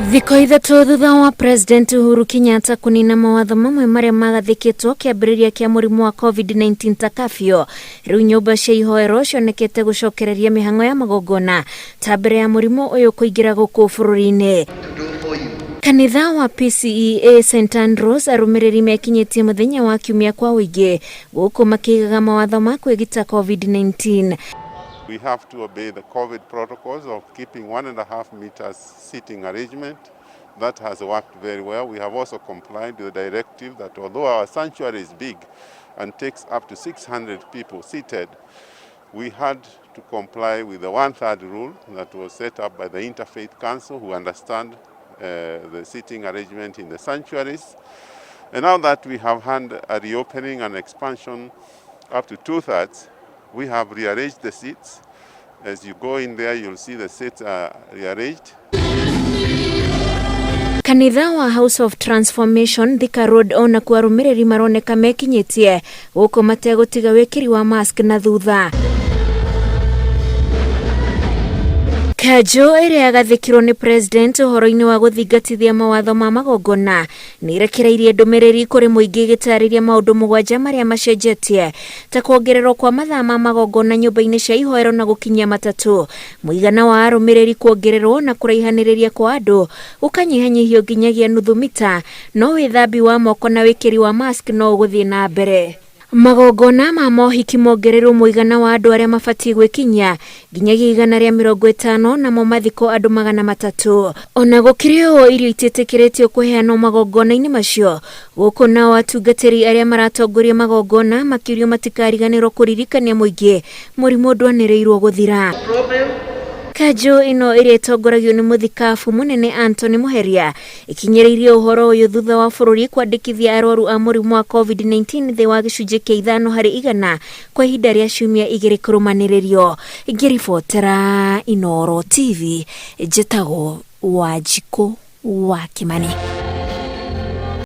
Thiko ithatu thutha wa President Uhuru Kenyatta kunina mawatho mamwe maria magathikitwo kiambiriria kia murimu wa COVID-19 ta kafio, riu nyumba cia ihoero cionekete gucokereria mihango ya magongona ta mbere ya murimu uyu kuingira guku bururi-ini. Kanitha wa PCEA St Andrews arumiriri mekinyitie muthenya wa kiumia kwa uingi guku makigaga mawatho ma kwigita COVID-19. We have to obey the COVID protocols of keeping 1.5 meters seating arrangement. That has worked very well. We have also complied with the directive that although our sanctuary is big and takes up to 600 people seated, we had to comply with the 1/3 rule that was set up by the Interfaith Council, who understand the seating arrangement in the sanctuaries. And now that we have had a reopening and expansion up to 2/3, we have rearranged the seats. As you go in there, you'll see the seats are rearranged. Kanitha wa House of Transformation Thika Road ona kuarumiriri maroneka mekinyitie guko mategutiga wikiri wa mask na thutha. Kajo iria agathikirwo ni President uhoro-ini wa guthingatithia mawatho ma magongona ni irekereirie ndumiriri kuri muingi gitariria maundu mugwanja maria macenjetie ta kuongererwo kwa mathaa ma magongona nyumba-ini cia ihoero na gukinyia matatu, muigana wa arumiriri kuongererwo na kuraihaniriria kwa andu ukanyihanyihio nginyagia nuthu mita, no withambi wa moko na wikiri wa mask no guthii na mbere. Magongona ma mohiki mongererwo muigana wa andu aria mabatie gwikinyia nginyagia 150 namo mathiko andu 300. Ona gukiri o irio ititikiritio kuheanwo magongona-ini macio, guku nao atungatiri aria maratongoria magongona makirio matikariganirwo kuririkania muingi murimu ndwaniriirwo guthira. Kajo ino iria itongoragio ni muthikabu munene Anthony Muheria ikinyiriirie uhoro uyu thutha wa bururi kwandikithia arwaru a murimu wa COVID-19 thi wa gicunji kia 5% kwa ihinda ria ciumia 2 kurumaniririo. Ngiribotera Inooro TV, njitagwo Wanjiku wa Kimani.